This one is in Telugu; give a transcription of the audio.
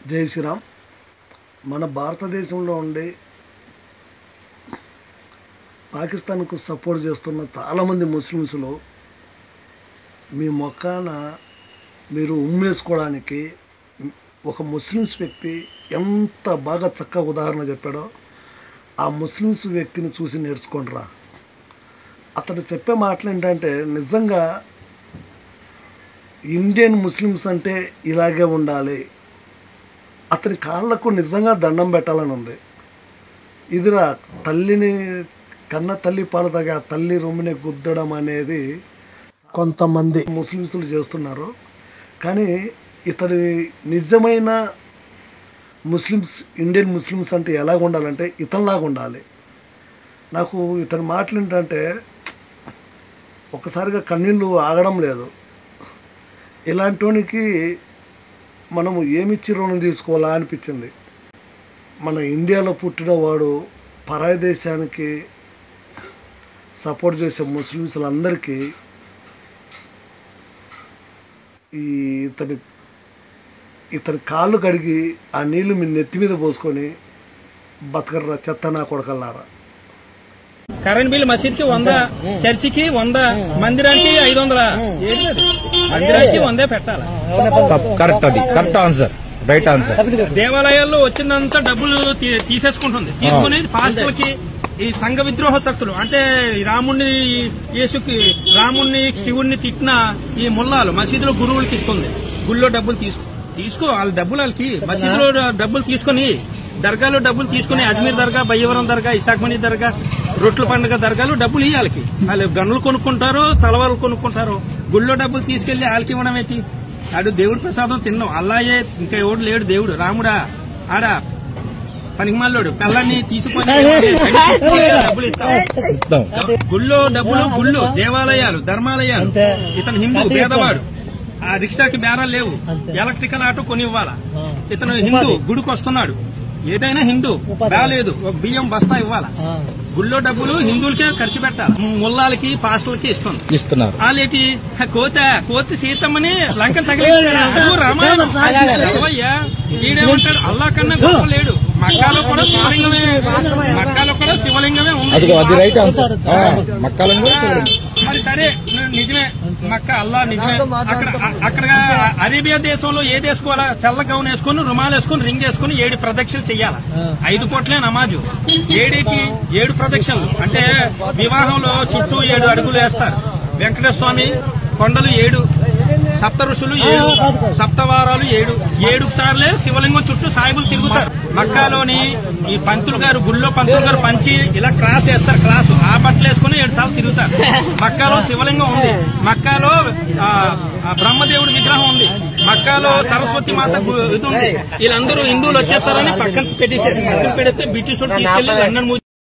జై శ్రీరామ్. మన భారతదేశంలో ఉండి పాకిస్తాన్కు సపోర్ట్ చేస్తున్న చాలామంది ముస్లిమ్స్లో మీ మొక్కాన మీరు ఉమ్మేసుకోవడానికి ఒక ముస్లిమ్స్ వ్యక్తి ఎంత బాగా చక్కగా ఉదాహరణ చెప్పాడో ఆ ముస్లిమ్స్ వ్యక్తిని చూసి నేర్చుకోండిరా. అతడు చెప్పే మాటలు ఏంటంటే నిజంగా ఇండియన్ ముస్లిమ్స్ అంటే ఇలాగే ఉండాలి, అతని కాళ్ళకు నిజంగా దండం పెట్టాలని ఉంది. ఇదిరా తల్లిని కన్న తల్లి పాలు తాగా తల్లి రొమ్మిని గుద్దడం అనేది కొంతమంది ముస్లిమ్స్లు చేస్తున్నారు. కానీ ఇతడి నిజమైన ముస్లిమ్స్ ఇండియన్ ముస్లిమ్స్ అంటే ఎలాగ ఉండాలంటే ఇతనిలాగా ఉండాలి. నాకు ఇతని మాటలు ఏంటంటే ఒకసారిగా కన్నీళ్ళు ఆగడం లేదు. ఇలాంటివానికి మనము ఏమిచ్చి రుణం తీసుకోవాలా అనిపించింది. మన ఇండియాలో పుట్టినవాడు పరాయి దేశానికి సపోర్ట్ చేసే ముస్లిమ్స్లందరికీ ఇతని కాళ్ళు కడిగి ఆ నీళ్లు మీ నెత్తి మీద పోసుకొని బతకర్రా చెత్త నా కొడకల్లారా. కరెంట్ బిల్ మసీద్కి 100, చర్చికి 100, మందిరానికి 500. మందిరానికి 100 పెట్టాలి. Correct answer, right answer. దేవాలయాల్లో వచ్చినంత డబ్బులు తీసేసుకుంటుంది. తీసుకుని పాస్టర్లకి ఈ సంఘ విద్రోహ శక్తులు అంటే రాముణ్ణి శివుణ్ణి తిట్టిన ఈ ముల్లాలు మసీదులో గురువులకి ఇస్తుంది. గుళ్ళో డబ్బులు తీసుకో వాళ్ళ డబ్బులు వాళ్ళకి మసీదులో డబ్బులు తీసుకుని దర్గాలో డబ్బులు తీసుకుని అజ్మీర్ దర్గా, బయ్యవరం దర్గా, ఇసాక్మణి దర్గా, రొట్ల పండుగ దర్గాలు డబ్బులు ఇవ్వాలకి. వాళ్ళు గన్నులు కొనుక్కుంటారో తలవాళ్ళు కొనుక్కుంటారో గుళ్ళో డబ్బులు తీసుకెళ్లి వాళ్ళకి ఇవ్వడం ఏంటి? ఆడు దేవుడి ప్రసాదం తిన్నాం. అల్లాయే ఇంకా ఎవడు లేడు దేవుడు. రాముడా ఆడ పనికిమాలోడు పిల్లల్ని తీసుకొని డబ్బులు ఇస్తాం. గుళ్ళో డబ్బులు, గుళ్ళు, దేవాలయాలు, ధర్మాలయాలు. ఇతను హిందూ పేదవాడు, ఆ రిక్షాకి బేరాలు లేవు, ఎలక్ట్రికల్ ఆటో కొని ఇవ్వాలా. ఇతను హిందూ గుడికి వస్తున్నాడు, ఏదైనా హిందూ రాలేదు ఒక బియ్యం బస్తా ఇవ్వాలా. గుళ్ళో డబ్బులు హిందువులకే ఖర్చు పెట్టాలి, ముల్లాలకి పాస్టర్లకి ఇస్తున్నారు. వాళ్ళేటి కోతి సీతమ్మని లంక తగిలించారు. రామాయణం ఈడేమంటాడు అల్లా కన్నా గొప్ప లేడు. మక్కాలో కూడా శివలింగమే ఉంది. మరి సరే నిజమే, మక్క అల్లా నిజమే. అక్కడ అరేబియా దేశంలో ఏది వేసుకోవాలా? తెల్ల గౌన్ వేసుకుని, రుమాలు వేసుకుని, రింగ్ వేసుకుని 7 ప్రదక్షిణలు చెయ్యాలా. 5 కోట్లే నమాజు. 7 ప్రదక్షిణలు అంటే వివాహంలో చుట్టూ 7 అడుగులు వేస్తారు. వెంకటేశ్వర స్వామి కొండలు 7, సప్త ఋషులు 7, సప్తవారాలు 7 సార్లే శివలింగం చుట్టూ సాయిబులు తిరుగుతారు. మక్కాలోని ఈ పంతులు గారు, గుళ్ళో పంతులు గారు పంచి ఇలా క్రాస్ వేస్తారు. క్రాసు ఆ బట్టలు వేసుకుని 7 సార్లు తిరుగుతారు. మక్కాలో శివలింగం ఉంది, మక్కాలో బ్రహ్మదేవుడి విగ్రహం ఉంది, మక్కాలో సరస్వతి మాత ఇది ఉంది. వీళ్ళందరూ హిందువులు వచ్చేస్తారని పక్కన పెట్టేశారు. పక్కన పెడితే బ్రిటిష్ తీసుకెళ్లి లండన్